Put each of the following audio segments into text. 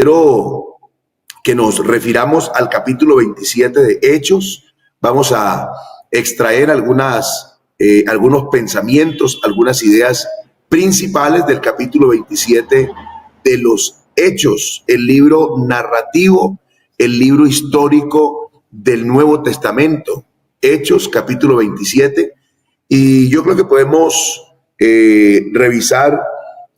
quiero que nos refiramos al capítulo 27 de Hechos. Vamos a extraer algunos pensamientos, algunas ideas principales del capítulo 27 de los Hechos, el libro narrativo, el libro histórico del Nuevo Testamento. Hechos, capítulo 27. Y yo creo que podemos revisar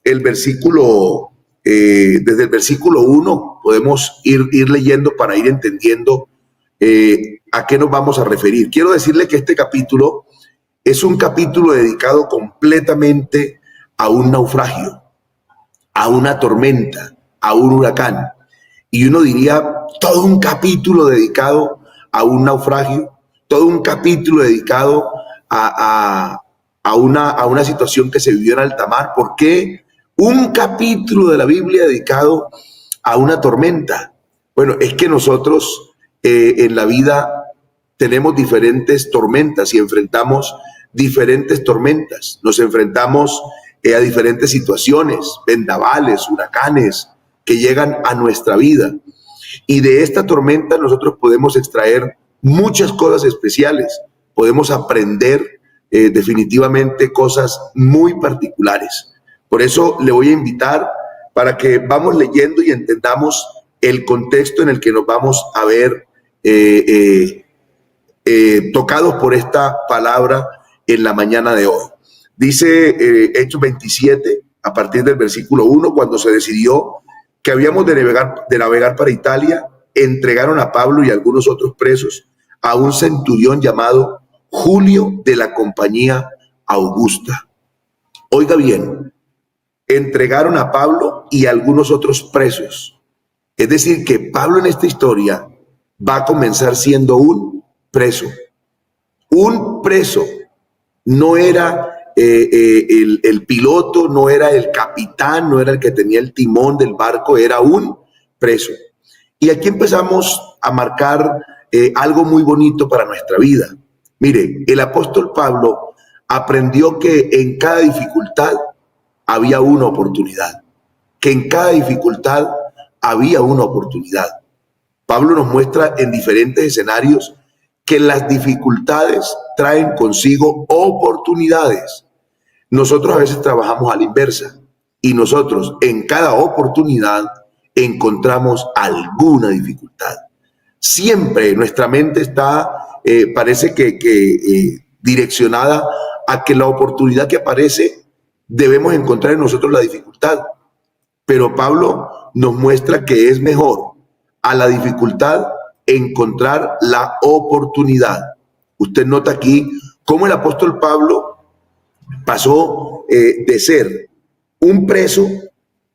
el versículo, desde el versículo 1, podemos ir leyendo para ir entendiendo a qué nos vamos a referir. Quiero decirle que este capítulo es un capítulo dedicado completamente a un naufragio, a una tormenta, a un huracán. Y uno diría, todo un capítulo dedicado a un naufragio, todo un capítulo dedicado a una situación que se vivió en alta mar. ¿Por qué un capítulo de la Biblia dedicado a una tormenta? Bueno, es que nosotros en la vida tenemos diferentes tormentas y enfrentamos diferentes tormentas. Nos enfrentamos a diferentes situaciones, vendavales, huracanes que llegan a nuestra vida. Y de esta tormenta nosotros podemos extraer muchas cosas especiales. Podemos aprender definitivamente cosas muy particulares. Por eso le voy a invitar para que vamos leyendo y entendamos el contexto en el que nos vamos a ver tocados por esta palabra en la mañana de hoy. Dice Hechos 27, a partir del versículo 1, cuando se decidió que habíamos de navegar para Italia, entregaron a Pablo y algunos otros presos a un centurión llamado Julio de la compañía Augusta. Oiga bien, entregaron a Pablo y a algunos otros presos. Es decir, que Pablo en esta historia va a comenzar siendo un preso. Un preso. No era el piloto, no era el capitán, no era el que tenía el timón del barco, era un preso. Y aquí empezamos a marcar algo muy bonito para nuestra vida. Mire, el apóstol Pablo aprendió que en cada dificultad había una oportunidad, que en cada dificultad había una oportunidad. Pablo nos muestra en diferentes escenarios que las dificultades traen consigo oportunidades. Nosotros a veces trabajamos a la inversa y nosotros en cada oportunidad encontramos alguna dificultad. Siempre nuestra mente está, parece que direccionada a que la oportunidad que aparece debemos encontrar en nosotros la dificultad. Pero Pablo nos muestra que es mejor a la dificultad encontrar la oportunidad. Usted nota aquí cómo el apóstol Pablo pasó de ser un preso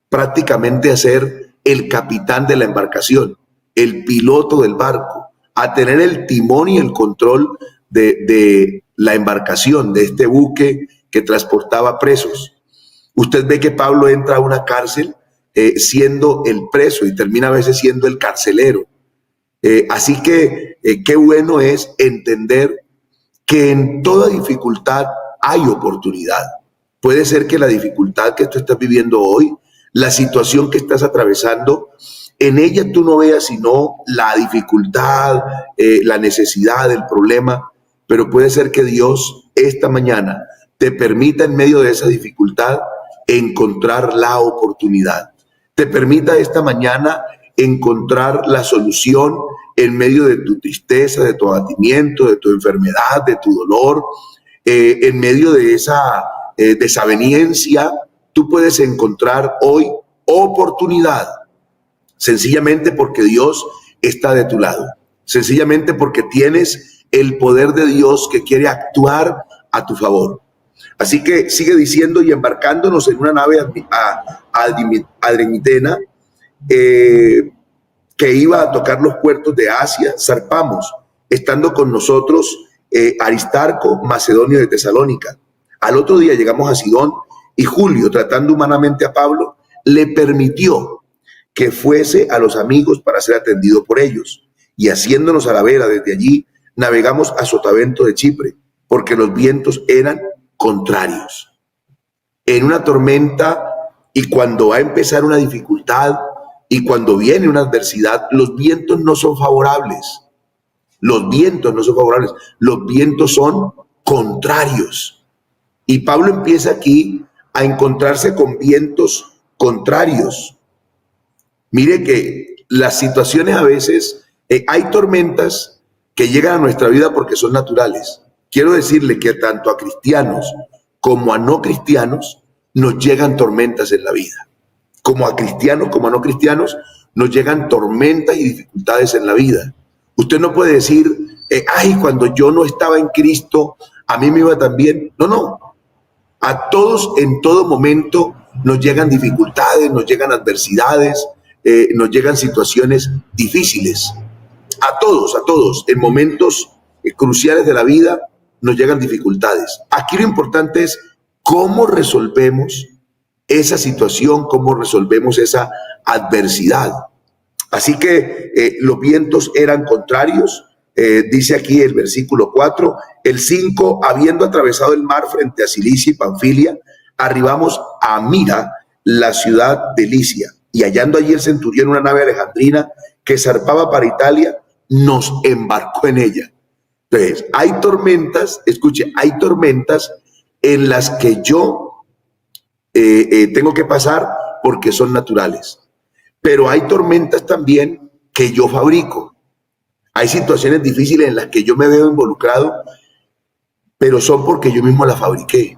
prácticamente a ser el capitán de la embarcación, el piloto del barco, a tener el timón y el control de la embarcación, de este buque que transportaba presos. Usted ve que Pablo entra a una cárcel siendo el preso y termina a veces siendo el carcelero. Así que qué bueno es entender que en toda dificultad hay oportunidad. Puede ser que la dificultad que tú estás viviendo hoy, la situación que estás atravesando, en ella tú no veas sino la dificultad, la necesidad, el problema, pero puede ser que Dios esta mañana te permita en medio de esa dificultad encontrar la oportunidad. Te permita esta mañana encontrar la solución en medio de tu tristeza, de tu abatimiento, de tu enfermedad, de tu dolor, en medio de esa desaveniencia. Tú puedes encontrar hoy oportunidad, sencillamente porque Dios está de tu lado, sencillamente porque tienes el poder de Dios que quiere actuar a tu favor. Así que sigue diciendo, y embarcándonos en una nave adremitena que iba a tocar los puertos de Asia, zarpamos, estando con nosotros Aristarco, macedonio de Tesalónica. Al otro día llegamos a Sidón y Julio, tratando humanamente a Pablo, le permitió que fuese a los amigos para ser atendido por ellos. Y haciéndonos a la vela desde allí, navegamos a Sotavento de Chipre, porque los vientos eran contrarios. En una tormenta y cuando va a empezar una dificultad Y cuando viene una adversidad, los vientos no son favorables. Los vientos no son favorables. Los vientos son contrarios. Y Pablo empieza aquí a encontrarse con vientos contrarios. Mire que las situaciones a veces, hay tormentas que llegan a nuestra vida porque son naturales. Quiero decirle que tanto a cristianos como a no cristianos nos llegan tormentas en la vida. Como a cristianos como a no cristianos nos llegan tormentas y dificultades en la vida. Usted no puede decir, ay, cuando yo no estaba en Cristo, a mí me iba tan bien. No, no. A todos en todo momento nos llegan dificultades, nos llegan adversidades, nos llegan situaciones difíciles. A todos, en momentos cruciales de la vida nos llegan dificultades. Aquí lo importante es cómo resolvemos esa situación, cómo resolvemos esa adversidad. Así que los vientos eran contrarios. Dice aquí el versículo 4, el 5, habiendo atravesado el mar frente a Cilicia y Panfilia, arribamos a Mira, la ciudad de Licia, y hallando allí el centurión una nave alejandrina que zarpaba para Italia, nos embarcó en ella. Entonces, hay tormentas, escuche, hay tormentas en las que yo tengo que pasar porque son naturales, pero hay tormentas también que yo fabrico. Hay situaciones difíciles en las que yo me veo involucrado, pero son porque yo mismo las fabriqué.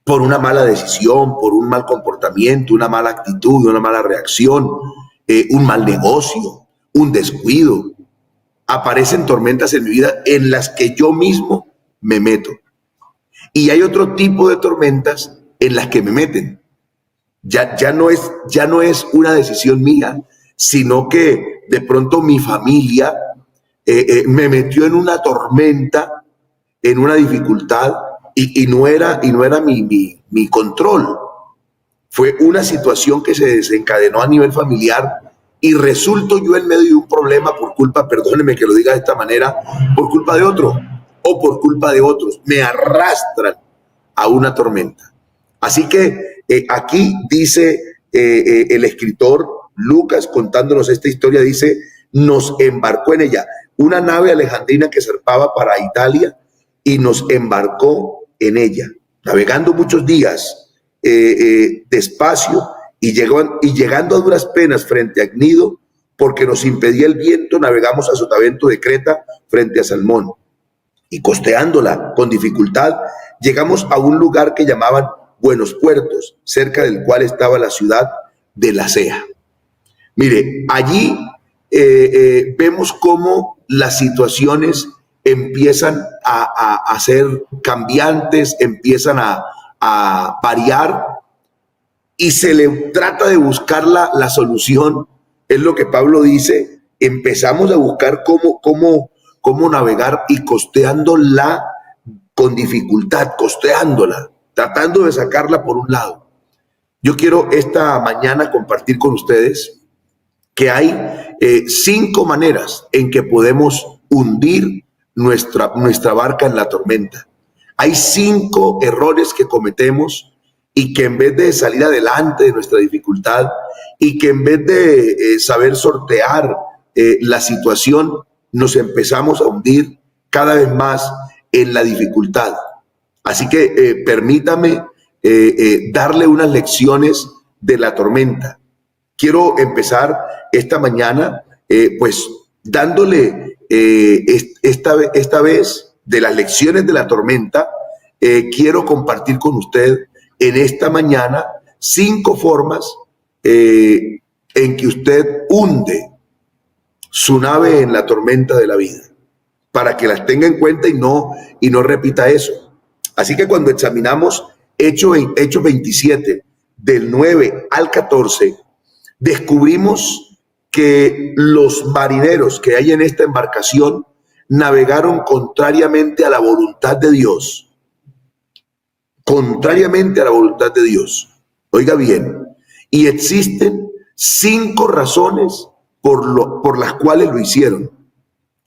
Por una mala decisión, por un mal comportamiento, una mala actitud, una mala reacción, un mal negocio, un descuido. Aparecen tormentas en mi vida en las que yo mismo me meto. Y hay otro tipo de tormentas en las que me meten. Ya no es una decisión mía, sino que de pronto mi familia me metió en una tormenta, en una dificultad, y no era mi control. Fue una situación que se desencadenó a nivel familiar y resulto yo en medio de un problema por culpa, perdóneme que lo diga de esta manera, por culpa de otro o por culpa de otros. Me arrastran a una tormenta. Así que aquí dice el escritor Lucas, contándonos esta historia, dice, nos embarcó en ella una nave alejandrina que zarpaba para Italia y nos embarcó en ella, navegando muchos días despacio y llegando a duras penas frente a Gnido, porque nos impedía el viento, navegamos a Sotavento de Creta frente a Salmón, y costeándola con dificultad llegamos a un lugar que llamaban Buenos Puertos, cerca del cual estaba la ciudad de Lasea. Mire, allí vemos cómo las situaciones empiezan a ser cambiantes, empiezan a variar, y se le trata de buscar la solución. Es lo que Pablo dice, empezamos a buscar cómo navegar y costeándola con dificultad, costeándola, tratando de sacarla por un lado. Yo quiero esta mañana compartir con ustedes que hay 5 maneras en que podemos hundir nuestra barca en la tormenta. Hay 5 errores que cometemos y que en vez de salir adelante de nuestra dificultad y que en vez de saber sortear la situación, nos empezamos a hundir cada vez más en la dificultad. Así que permítame darle unas lecciones de la tormenta. Quiero empezar esta mañana pues dándole esta vez de las lecciones de la tormenta. Quiero compartir con usted en esta mañana 5 formas en que usted hunde su nave en la tormenta de la vida, para que las tenga en cuenta y no repita eso. Así que cuando examinamos Hechos 27, del 9 al 14, descubrimos que los marineros que hay en esta embarcación navegaron contrariamente a la voluntad de Dios. Contrariamente a la voluntad de Dios. Oiga bien, y existen 5 razones por las cuales lo hicieron.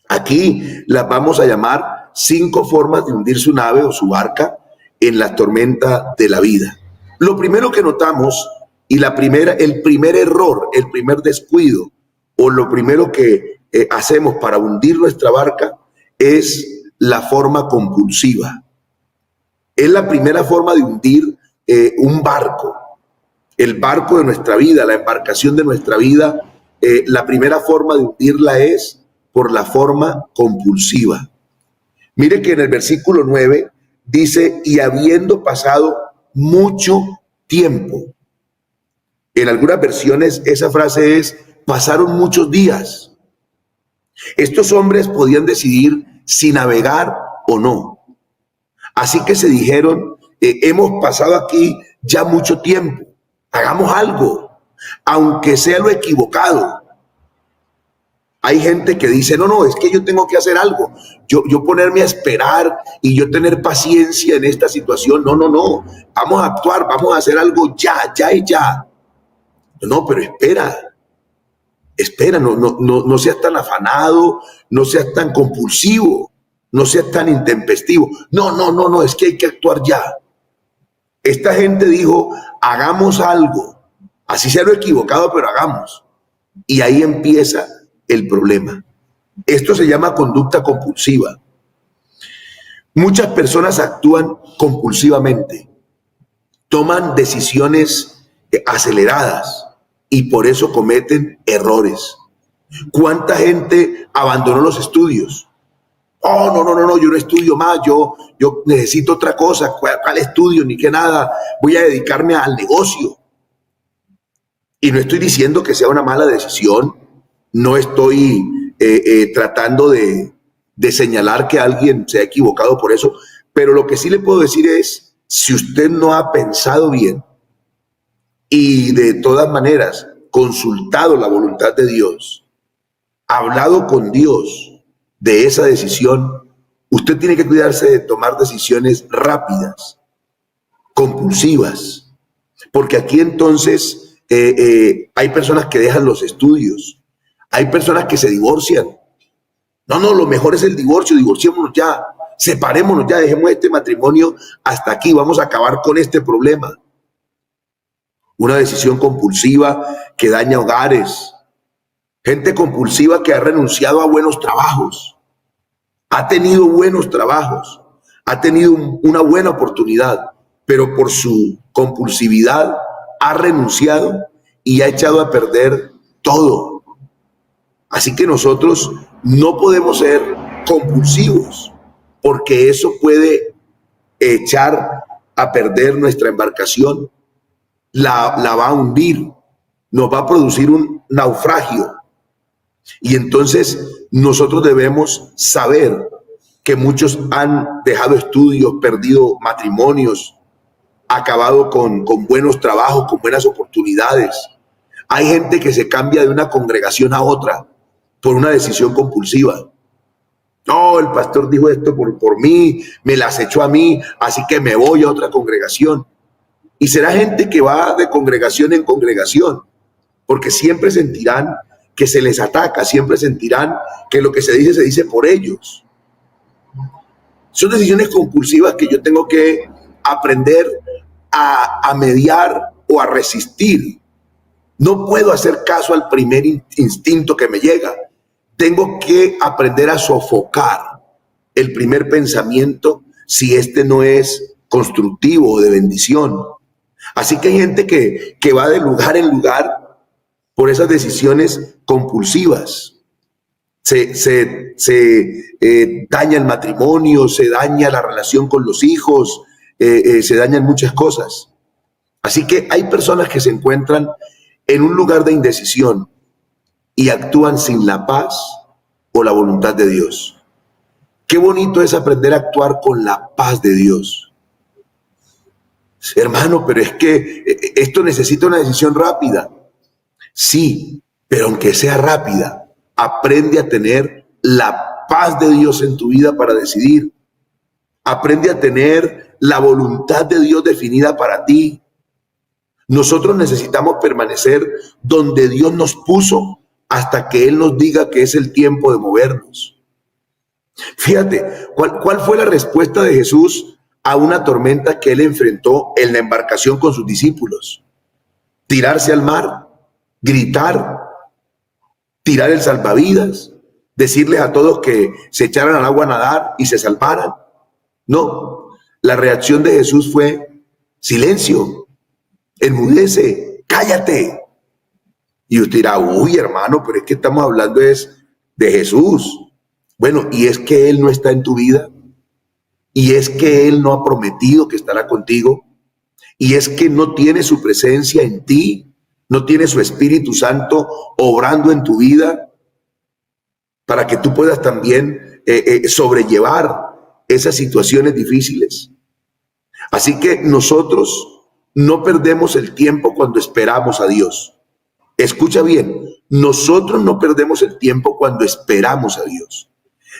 Aquí las vamos a llamar 5 formas de hundir su nave o su barca en la tormenta de la vida. Lo primero que notamos Y el primer error, el primer descuido o lo primero que hacemos para hundir nuestra barca es la forma compulsiva. Es la primera forma de hundir un barco, el barco de nuestra vida, la embarcación de nuestra vida. La primera forma de hundirla es por la forma compulsiva. Mire que en el versículo 9 dice, y habiendo pasado mucho tiempo. En algunas versiones esa frase es, pasaron muchos días. Estos hombres podían decidir si navegar o no. Así que se dijeron, hemos pasado aquí ya mucho tiempo, hagamos algo, aunque sea lo equivocado. Hay gente que dice, no, es que yo tengo que hacer algo. Yo ponerme a esperar y yo tener paciencia en esta situación. No. Vamos a actuar, vamos a hacer algo ya. No, pero espera, no seas tan afanado, no seas tan compulsivo, no seas tan intempestivo. No, es que hay que actuar ya. Esta gente dijo, hagamos algo, así sea lo equivocado, pero hagamos. Y ahí empieza el problema. Esto se llama conducta compulsiva. Muchas personas actúan compulsivamente, toman decisiones aceleradas y por eso cometen errores. ¿Cuánta gente abandonó los estudios? Oh, no, yo no estudio más, yo necesito otra cosa. ¿Cuál estudio? Ni que nada, voy a dedicarme al negocio. Y no estoy diciendo que sea una mala decisión, no estoy tratando de señalar que alguien se ha equivocado por eso, pero lo que sí le puedo decir es, si usted no ha pensado bien y de todas maneras consultado la voluntad de Dios, hablado con Dios de esa decisión, usted tiene que cuidarse de tomar decisiones rápidas, compulsivas, porque aquí entonces hay personas que dejan los estudios, hay personas que se divorcian. No, lo mejor es el divorcio, divorciémonos ya, separémonos ya, dejemos este matrimonio hasta aquí, vamos a acabar con este problema. Una decisión compulsiva que daña hogares, gente compulsiva que ha renunciado a buenos trabajos, ha tenido buenos trabajos, ha tenido una buena oportunidad, pero por su compulsividad ha renunciado y ha echado a perder todo. Así que nosotros no podemos ser compulsivos, porque eso puede echar a perder nuestra embarcación, la va a hundir, nos va a producir un naufragio. Y entonces nosotros debemos saber que muchos han dejado estudios, perdido matrimonios, acabado con buenos trabajos, con buenas oportunidades. Hay gente que se cambia de una congregación a otra por una decisión compulsiva. No, el pastor dijo esto por mí, me las echó a mí, así que me voy a otra congregación. Y será gente que va de congregación en congregación, porque siempre sentirán que se les ataca, siempre sentirán que lo que se dice por ellos. Son decisiones compulsivas que yo tengo que aprender a mediar o a resistir. No puedo hacer caso al primer instinto que me llega. Tengo que aprender a sofocar el primer pensamiento si este no es constructivo o de bendición. Así que hay gente que va de lugar en lugar por esas decisiones compulsivas. Se daña el matrimonio, se daña la relación con los hijos, se dañan muchas cosas. Así que hay personas que se encuentran en un lugar de indecisión y actúan sin la paz o la voluntad de Dios. Qué bonito es aprender a actuar con la paz de Dios. Hermano, pero es que esto necesita una decisión rápida. Sí, pero aunque sea rápida, aprende a tener la paz de Dios en tu vida para decidir. Aprende a tener la voluntad de Dios definida para ti. Nosotros necesitamos permanecer donde Dios nos puso hasta que Él nos diga que es el tiempo de movernos. Fíjate, ¿cuál fue la respuesta de Jesús a una tormenta que Él enfrentó en la embarcación con sus discípulos? tirarse al mar, gritar, tirar el salvavidas, decirles a todos que se echaran al agua a nadar y se salvaran. No, la reacción de Jesús fue silencio, enmudece, cállate. Y usted dirá, uy, hermano, pero es que estamos hablando de Jesús. Bueno, y es que Él no está en tu vida, y es que Él no ha prometido que estará contigo, y es que no tiene su presencia en ti, no tiene su Espíritu Santo obrando en tu vida para que tú puedas también sobrellevar esas situaciones difíciles. Así que nosotros no perdemos el tiempo cuando esperamos a Dios. Escucha bien, nosotros no perdemos el tiempo cuando esperamos a Dios.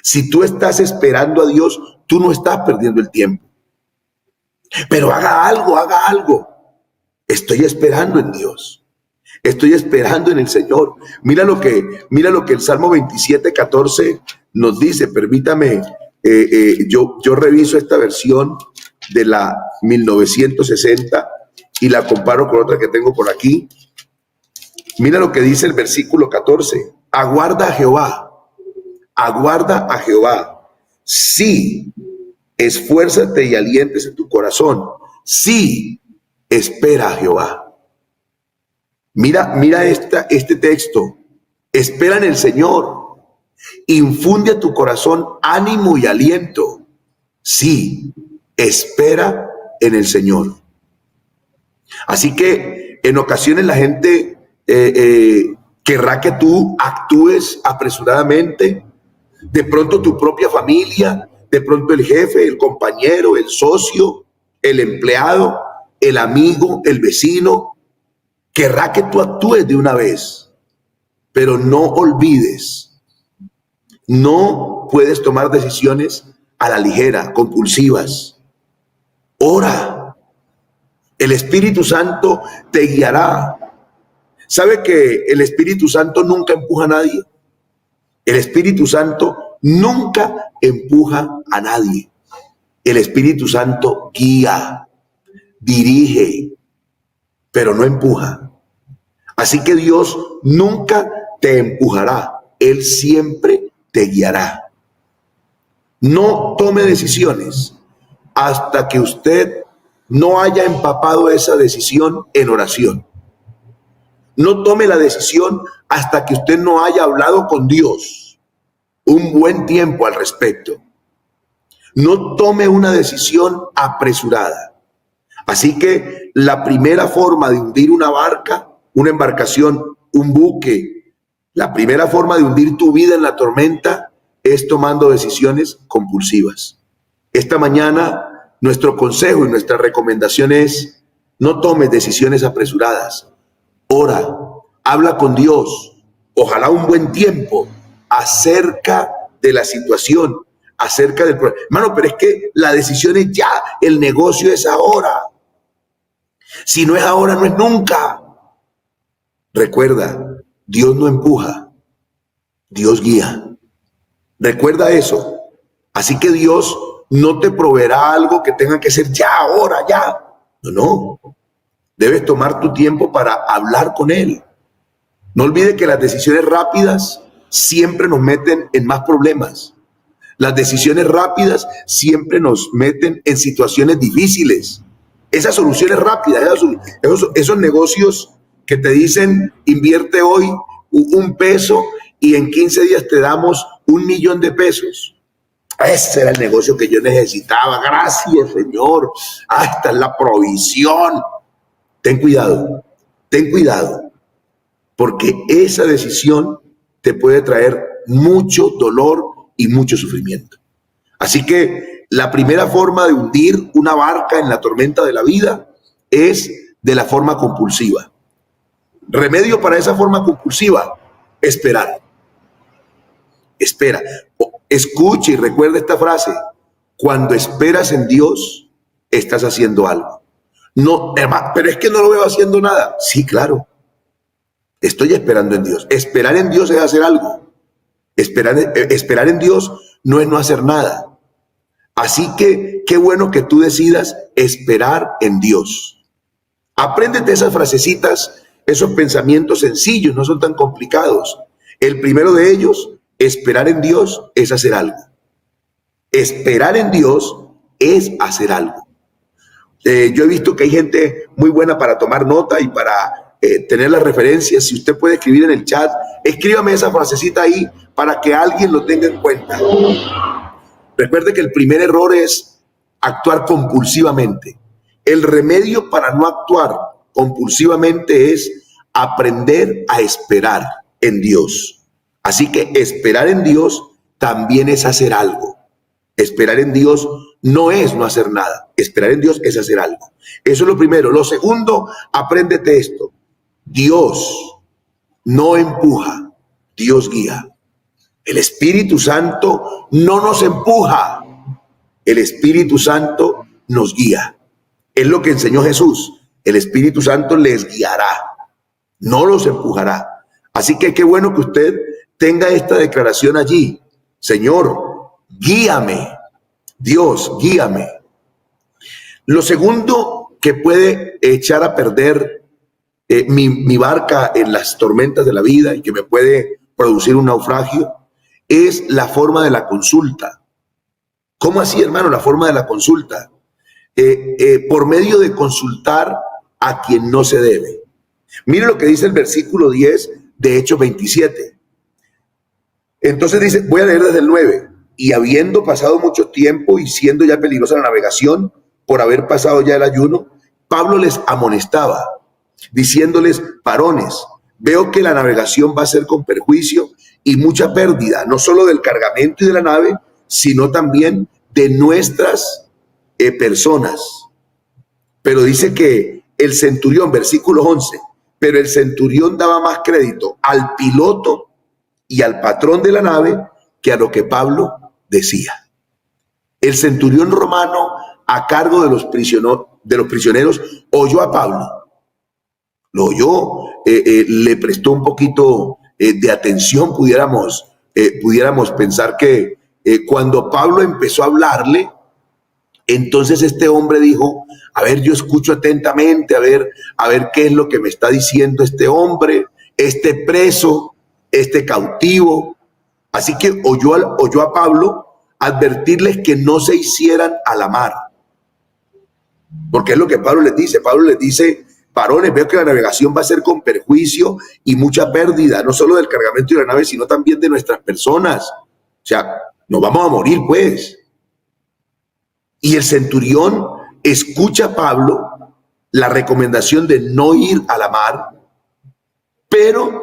Si tú estás esperando a Dios, tú no estás perdiendo el tiempo. Pero haga algo. Estoy esperando en Dios. Estoy esperando en el Señor. Mira lo que el Salmo 27:14 nos dice. Permítame, yo reviso esta versión de la 1960 y la comparo con otra que tengo por aquí. Mira lo que dice el versículo 14. Aguarda a Jehová. Sí, esfuérzate y aliéntese tu corazón. Sí, espera a Jehová. Mira este texto. Espera en el Señor. Infunde a tu corazón ánimo y aliento. Sí, espera en el Señor. Así que en ocasiones la gente querrá que tú actúes apresuradamente. De pronto tu propia familia, de pronto el jefe, el compañero, el socio, el empleado, el amigo, el vecino, querrá que tú actúes de una vez. Pero no olvides, no puedes tomar decisiones a la ligera, compulsivas. Ora, el Espíritu Santo te guiará. ¿Sabe que el Espíritu Santo nunca empuja a nadie? El Espíritu Santo nunca empuja a nadie. El Espíritu Santo guía, dirige, pero no empuja. Así que Dios nunca te empujará. Él siempre te guiará. No tome decisiones hasta que usted no haya empapado esa decisión en oración. No tome la decisión hasta que usted no haya hablado con Dios un buen tiempo al respecto. No tome una decisión apresurada. Así que la primera forma de hundir una barca, una embarcación, un buque, la primera forma de hundir tu vida en la tormenta es tomando decisiones compulsivas. Esta mañana nuestro consejo y nuestra recomendación es: no tomes decisiones apresuradas. Ora, habla con Dios, ojalá un buen tiempo, acerca de la situación, acerca del problema. Hermano, pero es que la decisión es ya, el negocio es ahora. Si no es ahora, no es nunca. Recuerda, Dios no empuja, Dios guía. Recuerda eso. Así que Dios no te proveerá algo que tenga que ser ya, ahora, ya. No. Debes tomar tu tiempo para hablar con Él. No olvide que las decisiones rápidas siempre nos meten en más problemas. Las decisiones rápidas siempre nos meten en situaciones difíciles. Esas soluciones rápidas, esos negocios que te dicen invierte hoy $1 y en 15 días te damos $1.000.000 de pesos. Ese era el negocio que yo necesitaba. Gracias, Señor. Esta es la provisión. Ten cuidado, porque esa decisión te puede traer mucho dolor y mucho sufrimiento. Así que la primera forma de hundir una barca en la tormenta de la vida es de la forma compulsiva. Remedio para esa forma compulsiva: esperar. Espera. Escuche y recuerda esta frase: cuando esperas en Dios, estás haciendo algo. No, hermano, pero es que no lo veo haciendo nada. Sí, claro. Estoy esperando en Dios. Esperar en Dios es hacer algo. Esperar en Dios no es no hacer nada. Así que qué bueno que tú decidas esperar en Dios. Apréndete esas frasecitas, esos pensamientos sencillos, no son tan complicados. El primero de ellos, esperar en Dios es hacer algo. Esperar en Dios es hacer algo. Yo he visto que hay gente muy buena para tomar nota y para tener las referencias. Si usted puede escribir en el chat, escríbame esa frasecita ahí para que alguien lo tenga en cuenta. Recuerde que el primer error es actuar compulsivamente. El remedio para no actuar compulsivamente es aprender a esperar en Dios. Así que esperar en Dios también es hacer algo. Esperar en Dios no es no hacer nada. Esperar en Dios es hacer algo. Eso es lo primero. Lo segundo, apréndete esto. Dios no empuja, Dios guía. El Espíritu Santo no nos empuja, el Espíritu Santo nos guía. Es lo que enseñó Jesús. El Espíritu Santo les guiará, no los empujará. Así que qué bueno que usted tenga esta declaración allí. Señor, guíame. Dios, guíame. Lo segundo que puede echar a perder mi barca en las tormentas de la vida y que me puede producir un naufragio es la forma de la consulta. ¿Cómo así, hermano? La forma de la consulta. Por medio de consultar a quien no se debe. Mire lo que dice el versículo 10 de Hechos 27. Entonces dice, voy a leer desde el 9. Y habiendo pasado mucho tiempo y siendo ya peligrosa la navegación, por haber pasado ya el ayuno, Pablo les amonestaba, diciéndoles, varones, veo que la navegación va a ser con perjuicio y mucha pérdida, no solo del cargamento y de la nave, sino también de nuestras personas. Pero dice que el centurión, versículo 11, pero el centurión daba más crédito al piloto y al patrón de la nave que a lo que Pablo decía. El centurión romano a cargo de los prisioneros oyó a Pablo, lo oyó, le prestó un poquito de atención, pudiéramos pensar que cuando Pablo empezó a hablarle, entonces este hombre dijo, a ver, yo escucho atentamente, a ver qué es lo que me está diciendo este hombre, este preso, este cautivo. Así que oyó a Pablo advertirles que no se hicieran a la mar. Porque es lo que Pablo les dice. Pablo les dice, varones, veo que la navegación va a ser con perjuicio y mucha pérdida, no solo del cargamento y de la nave, sino también de nuestras personas. O sea, nos vamos a morir, pues. Y el centurión escucha a Pablo la recomendación de no ir a la mar, pero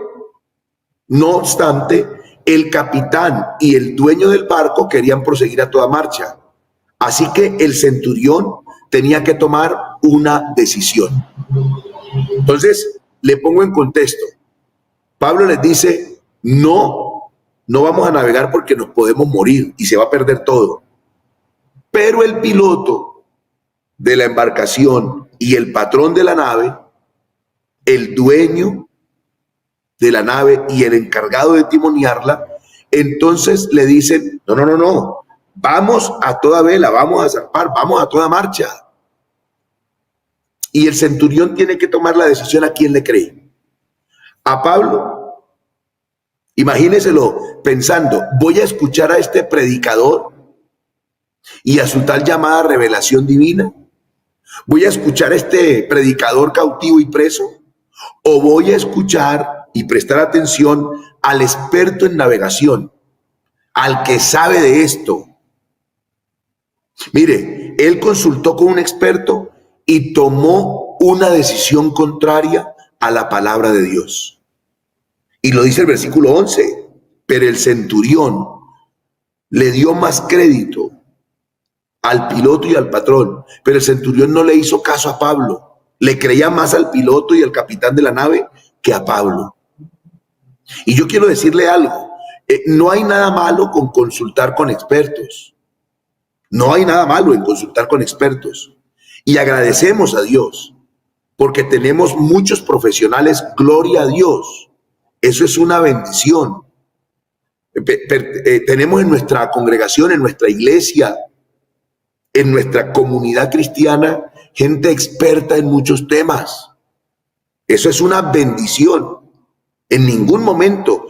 no obstante, el capitán y el dueño del barco querían proseguir a toda marcha. Así que el centurión tenía que tomar una decisión. Entonces, le pongo en contexto. Pablo les dice, no vamos a navegar porque nos podemos morir y se va a perder todo. Pero el piloto de la embarcación y el patrón de la nave, el dueño de la nave y el encargado de timonearla, entonces le dicen, no, vamos a toda vela, vamos a zarpar, vamos a toda marcha. Y el centurión tiene que tomar la decisión a quién le cree. A Pablo, imagíneselo pensando, voy a escuchar a este predicador y a su tal llamada revelación divina. Voy a escuchar a este predicador cautivo y preso, o voy a escuchar y prestar atención al experto en navegación, al que sabe de esto. Mire, él consultó con un experto y tomó una decisión contraria a la palabra de Dios. Y lo dice el versículo 11, pero el centurión le dio más crédito al piloto y al patrón, pero el centurión no le hizo caso a Pablo, le creía más al piloto y al capitán de la nave que a Pablo. Y yo quiero decirle algo, no hay nada malo con consultar con expertos, no hay nada malo en consultar con expertos, y agradecemos a Dios, porque tenemos muchos profesionales, gloria a Dios, eso es una bendición. Tenemos en nuestra congregación, en nuestra iglesia, en nuestra comunidad cristiana gente experta en muchos temas. Eso es una bendición. En ningún momento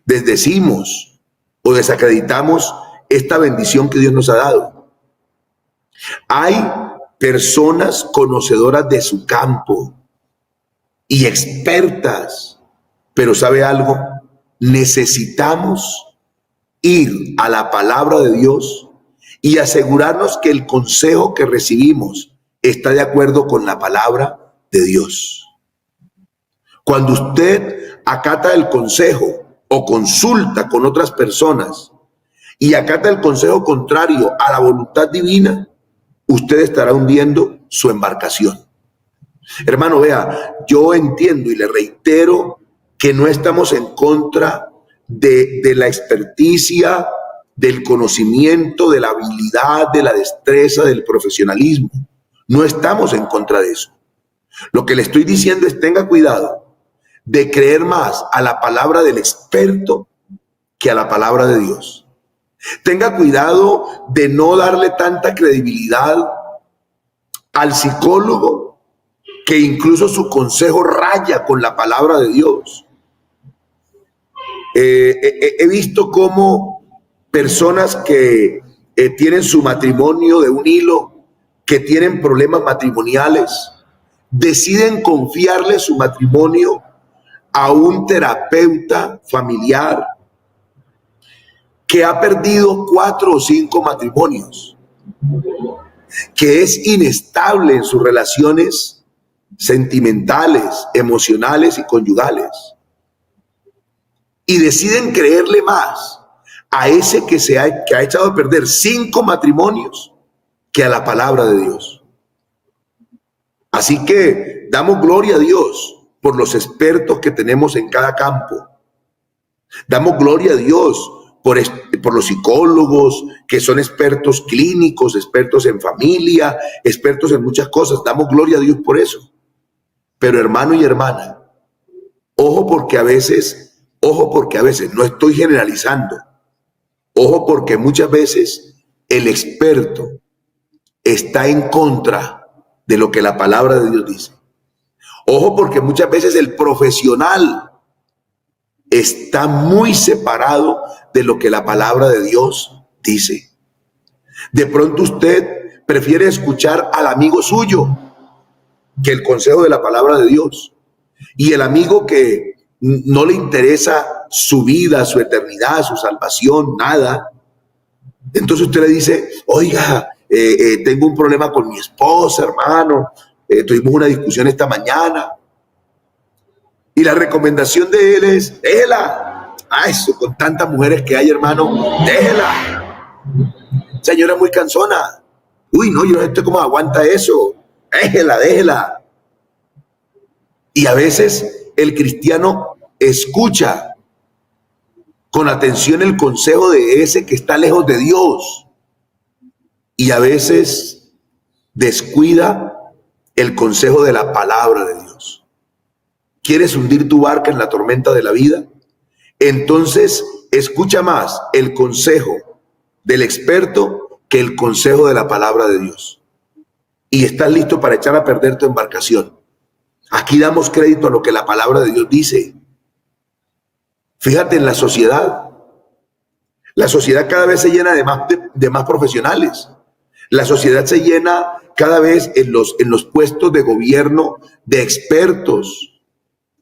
desdecimos o desacreditamos esta bendición que Dios nos ha dado. Hay personas conocedoras de su campo y expertas, pero ¿sabe algo? Necesitamos ir a la palabra de Dios y asegurarnos que el consejo que recibimos está de acuerdo con la palabra de Dios. Cuando usted acata el consejo o consulta con otras personas y acata el consejo contrario a la voluntad divina, usted estará hundiendo su embarcación. Hermano, vea, yo entiendo y le reitero que no estamos en contra de la experticia, del conocimiento, de la habilidad, de la destreza, del profesionalismo. No estamos en contra de eso. Lo que le estoy diciendo es tenga cuidado de creer más a la palabra del experto que a la palabra de Dios. Tenga cuidado de no darle tanta credibilidad al psicólogo que incluso su consejo raya con la palabra de Dios. He visto cómo personas que tienen su matrimonio de un hilo, que tienen problemas matrimoniales, deciden confiarle su matrimonio a un terapeuta familiar que ha perdido 4 o 5 matrimonios, que es inestable en sus relaciones sentimentales, emocionales y conyugales. Y deciden creerle más a ese que ha echado a perder 5 matrimonios que a la palabra de Dios. Así que damos gloria a Dios por los expertos que tenemos en cada campo. Damos gloria a Dios por los psicólogos que son expertos clínicos, expertos en familia, expertos en muchas cosas. Damos gloria a Dios por eso. Pero hermano y hermana, ojo porque a veces, no estoy generalizando, ojo porque muchas veces el experto está en contra de lo que la palabra de Dios dice. Ojo porque muchas veces el profesional está muy separado de lo que la palabra de Dios dice. De pronto usted prefiere escuchar al amigo suyo que el consejo de la palabra de Dios. Y el amigo que no le interesa su vida, su eternidad, su salvación, nada. Entonces usted le dice, oiga, tengo un problema con mi esposa, hermano. Tuvimos una discusión esta mañana. Y la recomendación de él es, déjela. Ah, eso, con tantas mujeres que hay, hermano, déjela. Señora muy cansona. Uy, no, yo no sé cómo aguanta eso. Déjela, déjela. Y a veces el cristiano escucha con atención el consejo de ese que está lejos de Dios. Y a veces descuida el consejo de la palabra de Dios. ¿Quieres hundir tu barca en la tormenta de la vida? Entonces escucha más el consejo del experto que el consejo de la palabra de Dios. Y estás listo para echar a perder tu embarcación. Aquí damos crédito a lo que la palabra de Dios dice. Fíjate en la sociedad. La sociedad cada vez se llena de más profesionales. La sociedad se llena cada vez en los puestos de gobierno de expertos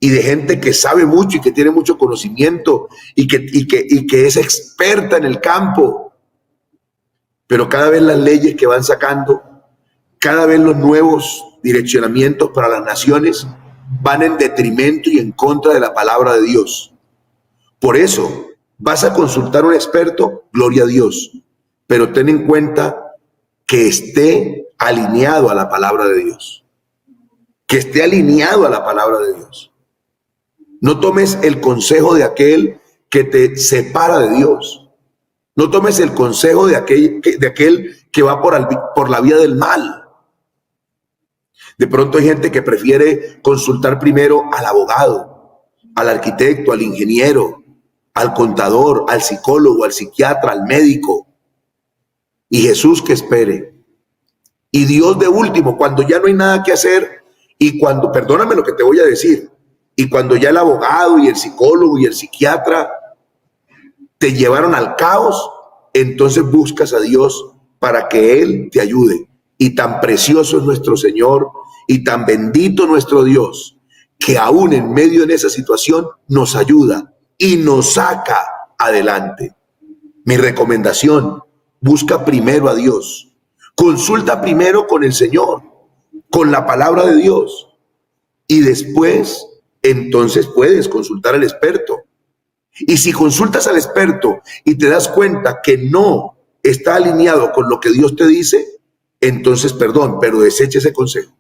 y de gente que sabe mucho y que tiene mucho conocimiento y que es experta en el campo. Pero cada vez las leyes que van sacando, cada vez los nuevos direccionamientos para las naciones van en detrimento y en contra de la palabra de Dios. Por eso, vas a consultar a un experto, gloria a Dios, pero ten en cuenta que esté alineado a la palabra de Dios. Que esté alineado a la palabra de Dios. No tomes el consejo de aquel que te separa de Dios. No tomes el consejo de aquel que va por la vía del mal. De pronto hay gente que prefiere consultar primero al abogado, al arquitecto, al ingeniero, al contador, al psicólogo, al psiquiatra, al médico. y Jesús que espere. Y Dios de último, cuando ya no hay nada que hacer y cuando, perdóname lo que te voy a decir, y cuando ya el abogado y el psicólogo y el psiquiatra te llevaron al caos, entonces buscas a Dios para que Él te ayude. Y tan precioso es nuestro Señor y tan bendito nuestro Dios, que aún en medio de esa situación nos ayuda y nos saca adelante. Mi recomendación: busca primero a Dios. Consulta primero con el Señor, con la palabra de Dios. Y después, entonces puedes consultar al experto. Y si consultas al experto y te das cuenta que no está alineado con lo que Dios te dice, entonces perdón, pero desecha ese consejo.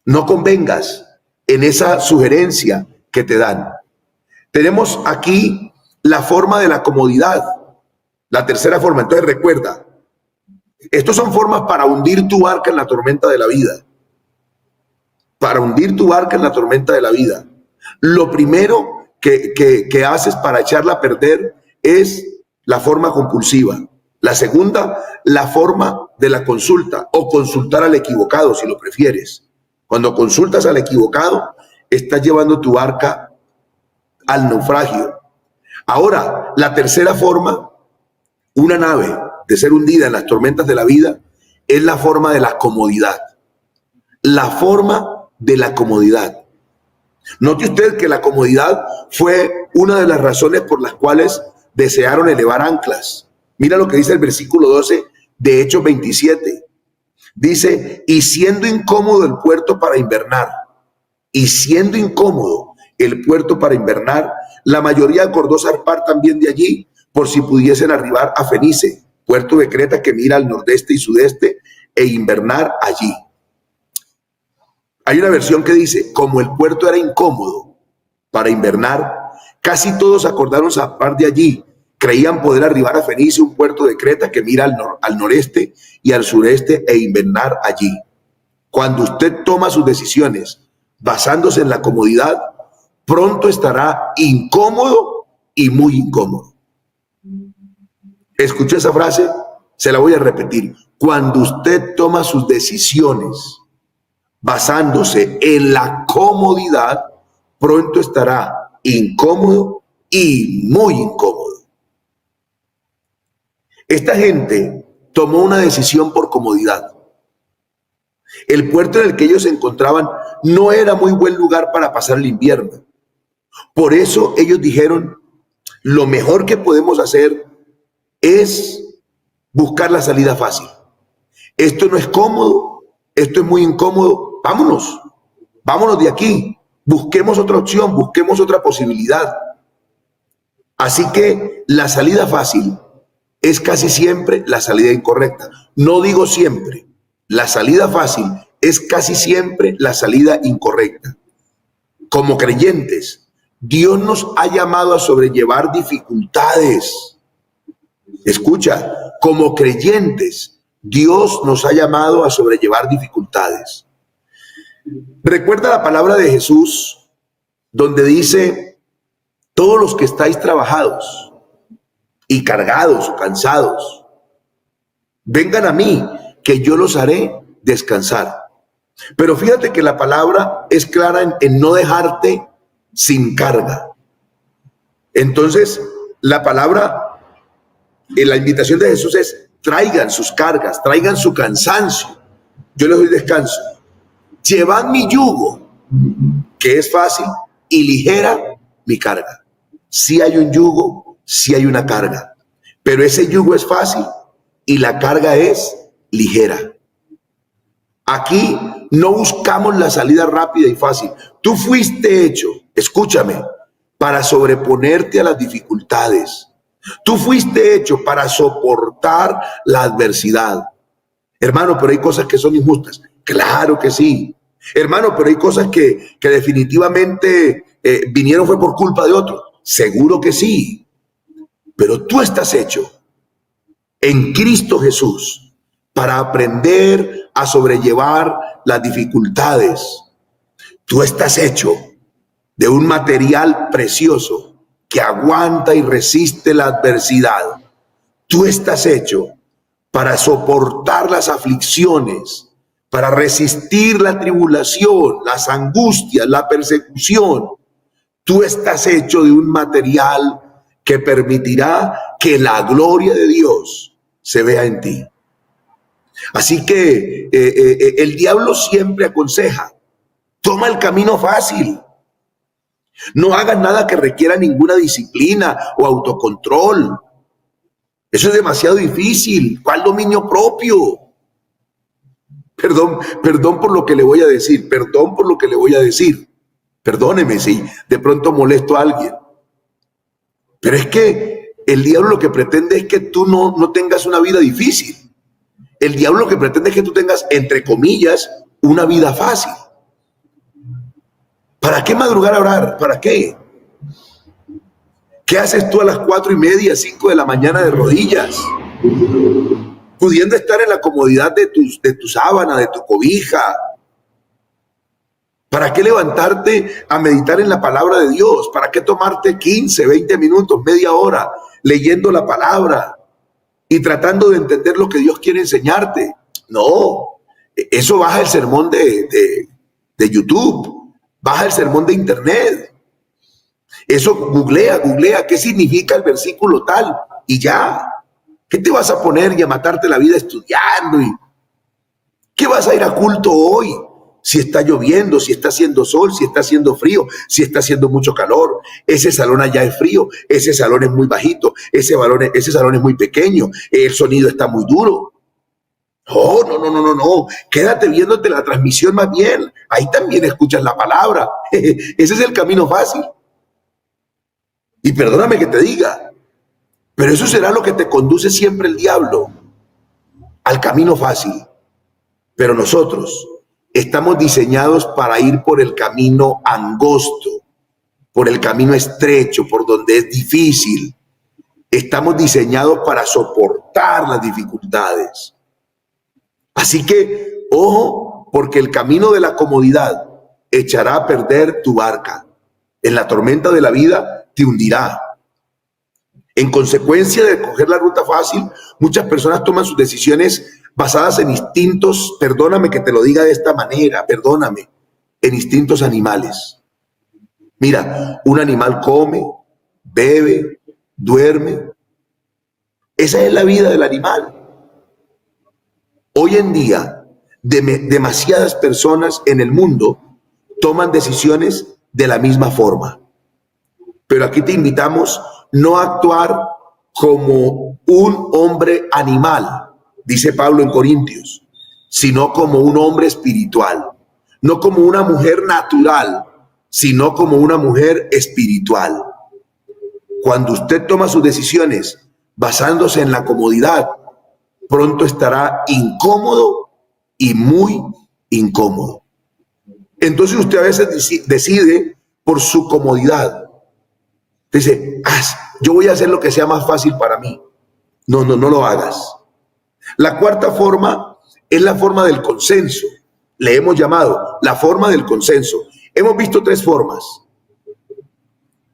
No convengas en esa sugerencia que te dan. Tenemos aquí la forma de la comodidad, la tercera forma. Entonces recuerda, estos son formas para hundir tu barca en la tormenta de la vida. Para hundir tu barca en la tormenta de la vida. Lo primero que haces para echarla a perder es la forma compulsiva. La segunda, la forma de la consulta o consultar al equivocado, si lo prefieres. Cuando consultas al equivocado, estás llevando tu barca al naufragio. Ahora, la tercera forma, una nave de ser hundida en las tormentas de la vida, es la forma de la comodidad. La forma de la comodidad. Note usted que la comodidad fue una de las razones por las cuales desearon elevar anclas. Mira lo que dice el versículo 12 de Hechos 27. Dice, y siendo incómodo el puerto para invernar, y siendo incómodo el puerto para invernar, la mayoría acordó zarpar también de allí, por si pudiesen arribar a Fenice, puerto de Creta que mira al nordeste y sudeste, e invernar allí. Hay una versión que dice, como el puerto era incómodo para invernar, casi todos acordaron zarpar de allí. Creían poder arribar a Fenice, un puerto de Creta que mira al noreste y al sureste, e invernar allí. Cuando usted toma sus decisiones basándose en la comodidad, pronto estará incómodo y muy incómodo. ¿Escuchó esa frase? Se la voy a repetir. Cuando usted toma sus decisiones basándose en la comodidad, pronto estará incómodo y muy incómodo. Esta gente tomó una decisión por comodidad. El puerto en el que ellos se encontraban no era muy buen lugar para pasar el invierno. Por eso ellos dijeron, lo mejor que podemos hacer es buscar la salida fácil. Esto no es cómodo, esto es muy incómodo, vámonos de aquí, busquemos otra opción, busquemos otra posibilidad. Así que la salida fácil es casi siempre la salida incorrecta. No digo siempre, la salida fácil es casi siempre la salida incorrecta. Como creyentes, Dios nos ha llamado a sobrellevar dificultades. Escucha, como creyentes, Dios nos ha llamado a sobrellevar dificultades. Recuerda la palabra de Jesús, donde dice, todos los que estáis trabajados y cargados o cansados, vengan a mí, que yo los haré descansar. Pero fíjate que la palabra es clara en no dejarte sin carga. Entonces, la palabra, la invitación de Jesús es, traigan sus cargas, traigan su cansancio, yo les doy descanso. Llevad mi yugo, que es fácil, y ligera mi carga. Sí hay un yugo, sí hay una carga, pero ese yugo es fácil y la carga es ligera. Aquí no buscamos la salida rápida y fácil. Tú fuiste hecho, escúchame, para sobreponerte a las dificultades. Tú fuiste hecho para soportar la adversidad. Hermano, pero hay cosas que son injustas. Claro que sí. Hermano, pero hay cosas que definitivamente vinieron fue por culpa de otros. Seguro que sí. Pero tú estás hecho en Cristo Jesús para aprender a sobrellevar las dificultades. Tú estás hecho de un material precioso que aguanta y resiste la adversidad. Tú estás hecho para soportar las aflicciones, para resistir la tribulación, las angustias, la persecución. Tú estás hecho de un material que permitirá que la gloria de Dios se vea en ti. Así que el diablo siempre aconseja: toma el camino fácil. No hagas nada que requiera ninguna disciplina o autocontrol. Eso es demasiado difícil. ¿Cuál dominio propio? Perdón por lo que le voy a decir. Perdón por lo que le voy a decir. Perdóneme si de pronto molesto a alguien. Pero es que el diablo lo que pretende es que tú no tengas una vida difícil. El diablo lo que pretende es que tú tengas, entre comillas, una vida fácil. ¿Para qué madrugar a orar? ¿Para qué? ¿Qué haces tú a las 4:30, 5 de la mañana de rodillas? Pudiendo estar en la comodidad de tu sábana, de tu cobija. ¿Para qué levantarte a meditar en la palabra de Dios? ¿Para qué tomarte 15, 20 minutos, media hora leyendo la palabra y tratando de entender lo que Dios quiere enseñarte? No, eso baja el sermón de YouTube, baja el sermón de internet. Eso googlea qué significa el versículo tal y ya. ¿Qué te vas a poner y a matarte la vida estudiando? ¿Y qué vas a ir a culto hoy? Si está lloviendo, si está haciendo sol, si está haciendo frío, si está haciendo mucho calor. Ese salón allá es frío, ese salón es muy bajito, ese salón es muy pequeño, el sonido está muy duro. Oh, no. Quédate viéndote la transmisión más bien. Ahí también escuchas la palabra. Ese es el camino fácil. Y perdóname que te diga, pero eso será lo que te conduce siempre el diablo, al camino fácil. Pero nosotros estamos diseñados para ir por el camino angosto, por el camino estrecho, por donde es difícil. Estamos diseñados para soportar las dificultades. Así que, ojo, porque el camino de la comodidad echará a perder tu barca. En la tormenta de la vida te hundirá. En consecuencia de coger la ruta fácil, muchas personas toman sus decisiones basadas en instintos, perdóname que te lo diga de esta manera, perdóname, en instintos animales. Mira, un animal come, bebe, duerme. Esa es la vida del animal. Hoy en día, demasiadas personas en el mundo toman decisiones de la misma forma. Pero aquí te invitamos no a actuar como un hombre animal, dice Pablo en Corintios, sino como un hombre espiritual. No como una mujer natural, sino como una mujer espiritual. Cuando usted toma sus decisiones basándose en la comodidad, pronto estará incómodo y muy incómodo. Entonces usted a veces decide por su comodidad. Dice, yo voy a hacer lo que sea más fácil para mí. No lo hagas. La cuarta forma es la forma del consenso. Le hemos llamado la forma del consenso. Hemos visto 3 formas.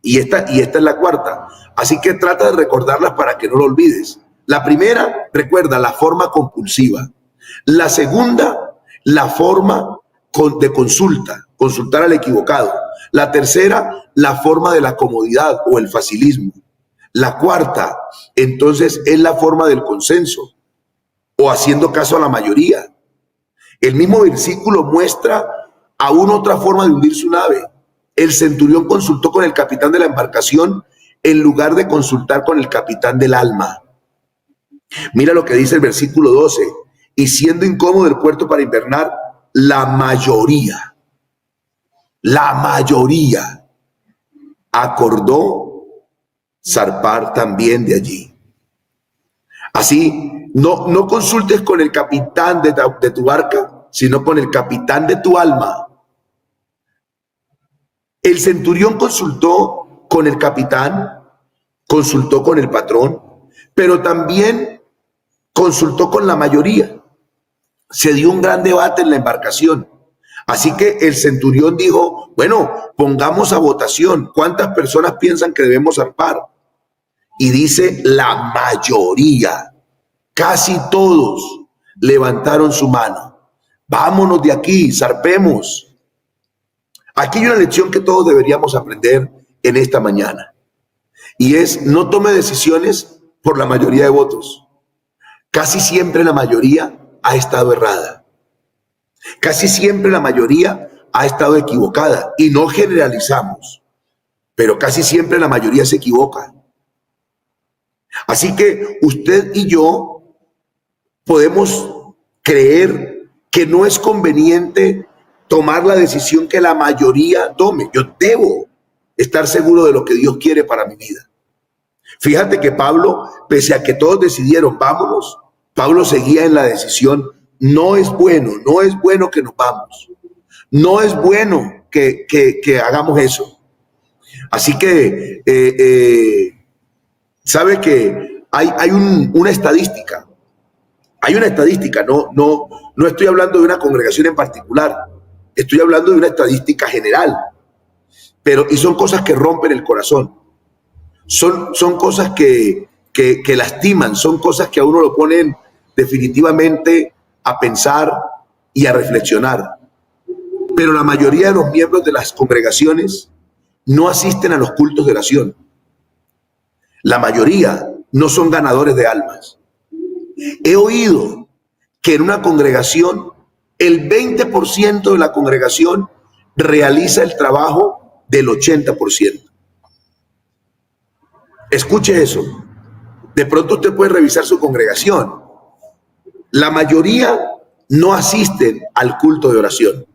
Y esta es la cuarta. Así que trata de recordarlas para que no lo olvides. La primera, recuerda, la forma compulsiva. La segunda, la forma de consultar al equivocado. La tercera, la forma de la comodidad o el facilismo. La cuarta, entonces, es la forma del consenso o haciendo caso a la mayoría. El mismo versículo muestra aún otra forma de hundir su nave. El centurión consultó con el capitán de la embarcación en lugar de consultar con el capitán del alma. Mira lo que dice el versículo 12. Y siendo incómodo el puerto para invernar, la mayoría acordó zarpar también de allí. Así, no consultes con el capitán de tu barca, sino con el capitán de tu alma. El centurión consultó con el capitán, consultó con el patrón, pero también consultó con la mayoría. Se dio un gran debate en la embarcación. Así que el centurión dijo, bueno, pongamos a votación. ¿Cuántas personas piensan que debemos zarpar? Y dice la mayoría. Casi todos levantaron su mano. Vámonos de aquí, zarpemos. Aquí hay una lección que todos deberíamos aprender en esta mañana. Y es: no tome decisiones por la mayoría de votos. Casi siempre la mayoría ha estado errada. Casi siempre la mayoría ha estado equivocada. Y no generalizamos, pero casi siempre la mayoría se equivoca. Así que usted y yo podemos creer que no es conveniente tomar la decisión que la mayoría tome. Yo debo estar seguro de lo que Dios quiere para mi vida. Fíjate que Pablo, pese a que todos decidieron vámonos, Pablo seguía en la decisión: no es bueno que nos vamos. No es bueno que hagamos eso. Así que, sabe que hay una estadística. Hay una estadística, no estoy hablando de una congregación en particular, estoy hablando de una estadística general. Y son cosas que rompen el corazón. Son cosas que lastiman, son cosas que a uno lo ponen definitivamente a pensar y a reflexionar. Pero la mayoría de los miembros de las congregaciones no asisten a los cultos de oración. La mayoría no son ganadores de almas. He oído que en una congregación el 20% de la congregación realiza el trabajo del 80%. Escuche eso. De pronto usted puede revisar su congregación. La mayoría no asisten al culto de oración.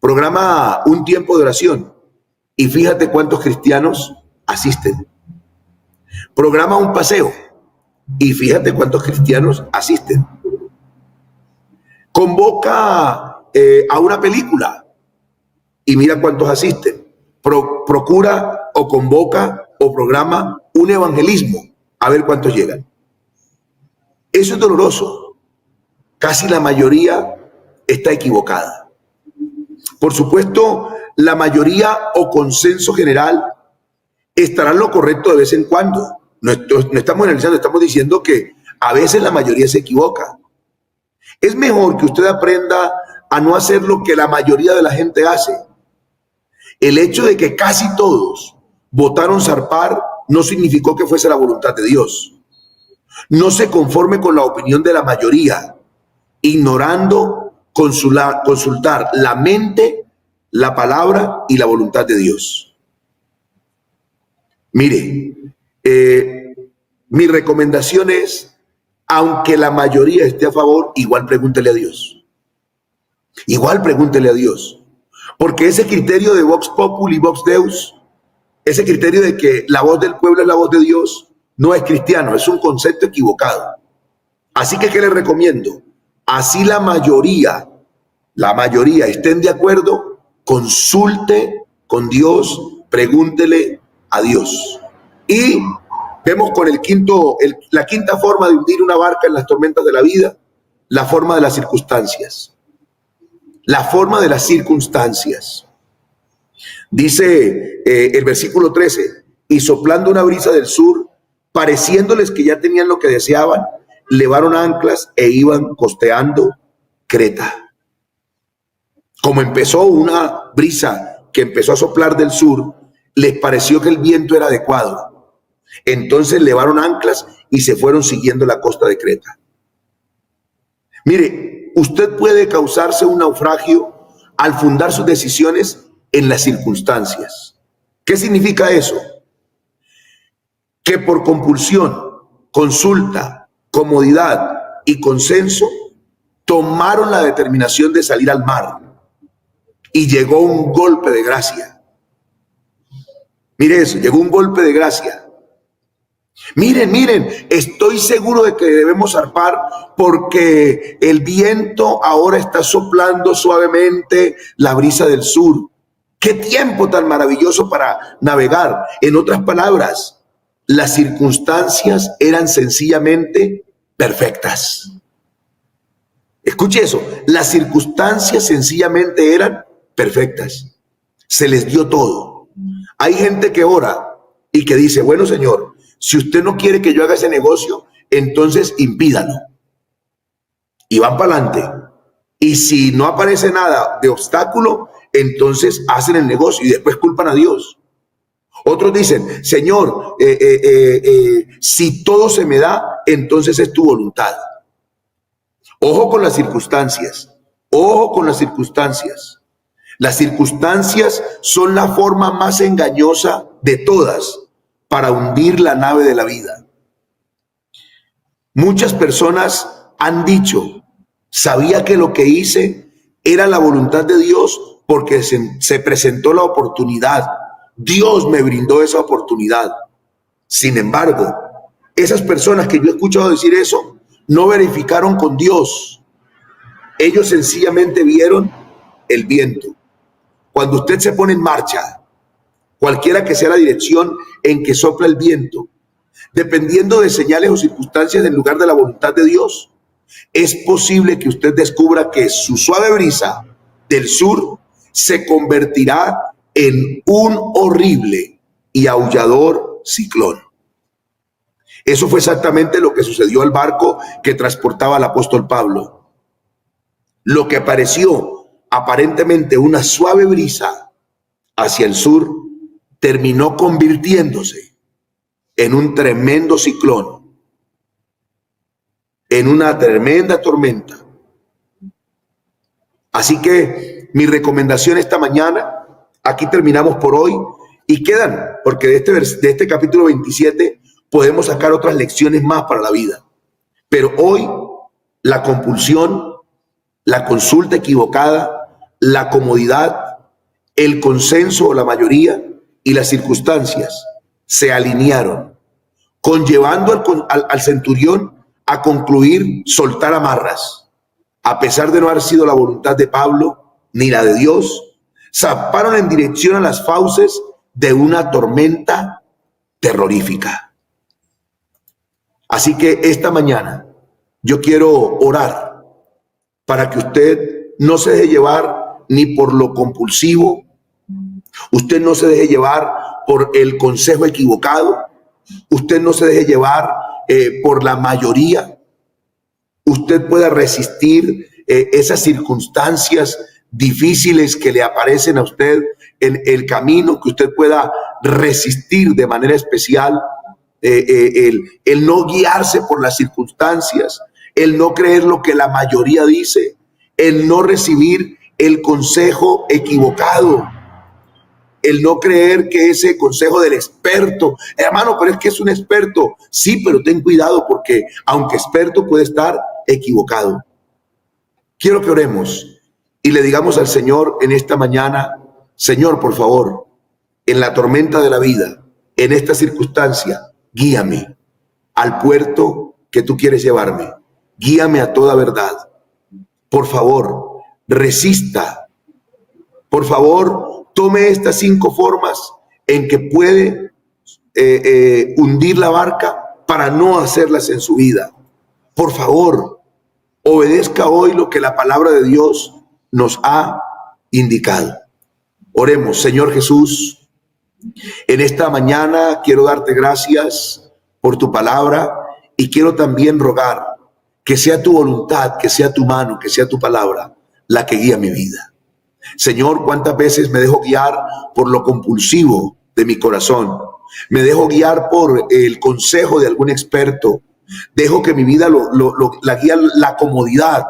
Programa un tiempo de oración y fíjate cuántos cristianos asisten. Programa un paseo y fíjate cuántos cristianos asisten. Convoca a una película y mira cuántos asisten. Procura o convoca o programa un evangelismo, a ver cuántos llegan. Eso es doloroso. Casi la mayoría está equivocada. Por supuesto, la mayoría o consenso general estará en lo correcto de vez en cuando. No estamos analizando, estamos diciendo que a veces la mayoría se equivoca. Es mejor que usted aprenda a no hacer lo que la mayoría de la gente hace. El hecho de que casi todos votaron zarpar no significó que fuese la voluntad de Dios. No se conforme con la opinión de la mayoría, ignorando consultar la mente, la palabra y la voluntad de Dios. Mire, mi recomendación es: aunque la mayoría esté a favor, igual pregúntele a Dios. Igual pregúntele a Dios. Porque ese criterio de Vox Populi, Vox Deus, ese criterio de que la voz del pueblo es la voz de Dios, no es cristiano, es un concepto equivocado. Así que, ¿qué le recomiendo? Así la mayoría estén de acuerdo, consulte con Dios, pregúntele a Dios. Y vemos con la quinta forma de hundir una barca en las tormentas de la vida, la forma de las circunstancias. La forma de las circunstancias. Dice el versículo 13: y soplando una brisa del sur, pareciéndoles que ya tenían lo que deseaban, levaron anclas e iban costeando Creta. Como empezó una brisa que empezó a soplar del sur, les pareció que el viento era adecuado. Entonces levaron anclas y se fueron siguiendo la costa de Creta. Mire, usted puede causarse un naufragio al fundar sus decisiones en las circunstancias. ¿Qué significa eso? Que por compulsión, consulta, comodidad y consenso tomaron la determinación de salir al mar y llegó un golpe de gracia. Mire eso, llegó un golpe de gracia. Miren, estoy seguro de que debemos zarpar porque el viento ahora está soplando suavemente la brisa del sur. ¡Qué tiempo tan maravilloso para navegar! En otras palabras, las circunstancias eran sencillamente perfectas. Escuche eso, las circunstancias sencillamente eran perfectas. Se les dio todo. Hay gente que ora y que dice: bueno, Señor, Si usted no quiere que yo haga ese negocio, entonces impídalo. Y van para adelante. Y si no aparece nada de obstáculo, entonces hacen el negocio y después culpan a Dios. Otros dicen, Señor, si todo se me da, entonces es tu voluntad. Ojo con las circunstancias. Ojo con las circunstancias. Las circunstancias son la forma más engañosa de todas para hundir la nave de la vida. Muchas personas han dicho, sabía que lo que hice era la voluntad de Dios porque se presentó la oportunidad. Dios me brindó esa oportunidad. Sin embargo, esas personas que yo he escuchado decir eso, no verificaron con Dios. Ellos sencillamente vieron el viento. Cuando usted se pone en marcha, cualquiera que sea la dirección en que sopla el viento, dependiendo de señales o circunstancias en lugar de la voluntad de Dios, es posible que usted descubra que su suave brisa del sur se convertirá en un horrible y aullador ciclón. Eso fue exactamente lo que sucedió al barco que transportaba al apóstol Pablo. Lo que pareció aparentemente una suave brisa hacia el sur terminó convirtiéndose en un tremendo ciclón, en una tremenda tormenta. Así que mi recomendación esta mañana, aquí terminamos por hoy y quedan, porque de este capítulo 27 podemos sacar otras lecciones más para la vida. Pero hoy la compulsión, la consulta equivocada, la comodidad, el consenso o la mayoría y las circunstancias se alinearon, conllevando al centurión a concluir soltar amarras. A pesar de no haber sido la voluntad de Pablo ni la de Dios, zaparon en dirección a las fauces de una tormenta terrorífica. Así que esta mañana yo quiero orar para que usted no se deje llevar ni por lo compulsivo, usted no se deje llevar por el consejo equivocado, usted no se deje llevar por la mayoría, usted pueda resistir esas circunstancias difíciles que le aparecen a usted en el camino, que usted pueda resistir de manera especial el no guiarse por las circunstancias, el no creer lo que la mayoría dice, el no recibir el consejo equivocado, el no creer que ese consejo del experto, hermano, pero es que es un experto. Sí, pero ten cuidado porque aunque experto puede estar equivocado. Quiero que oremos y le digamos al Señor en esta mañana, Señor, por favor, en la tormenta de la vida, en esta circunstancia, guíame al puerto que tú quieres llevarme. Guíame a toda verdad. Por favor, resista. Por favor, tome estas 5 formas en que puede hundir la barca para no hacerlas en su vida. Por favor, obedezca hoy lo que la palabra de Dios nos ha indicado. Oremos. Señor Jesús, en esta mañana quiero darte gracias por tu palabra y quiero también rogar que sea tu voluntad, que sea tu mano, que sea tu palabra la que guía mi vida. Señor, cuántas veces me dejo guiar por lo compulsivo de mi corazón, me dejo guiar por el consejo de algún experto, dejo que mi vida la guía la comodidad,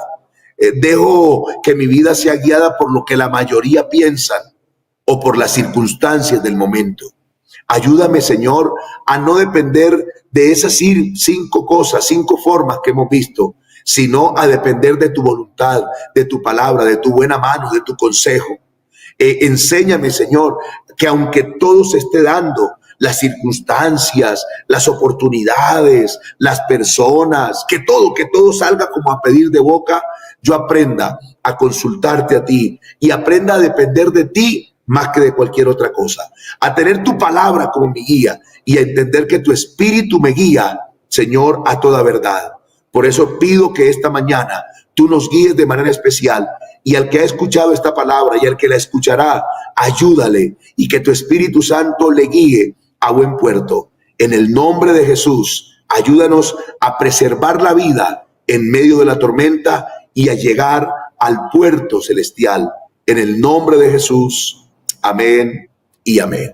dejo que mi vida sea guiada por lo que la mayoría piensan o por las circunstancias del momento. Ayúdame, Señor, a no depender de esas 5 cosas, 5 formas que hemos visto, sino a depender de tu voluntad, de tu palabra, de tu buena mano, de tu consejo. Enséñame, Señor, que aunque todo se esté dando, las circunstancias, las oportunidades, las personas, que todo salga como a pedir de boca, yo aprenda a consultarte a ti y aprenda a depender de ti más que de cualquier otra cosa, a tener tu palabra como mi guía y a entender que tu espíritu me guía, Señor, a toda verdad. Por eso pido que esta mañana tú nos guíes de manera especial y al que ha escuchado esta palabra y al que la escuchará, ayúdale y que tu Espíritu Santo le guíe a buen puerto. En el nombre de Jesús, ayúdanos a preservar la vida en medio de la tormenta y a llegar al puerto celestial. En el nombre de Jesús. Amén y amén.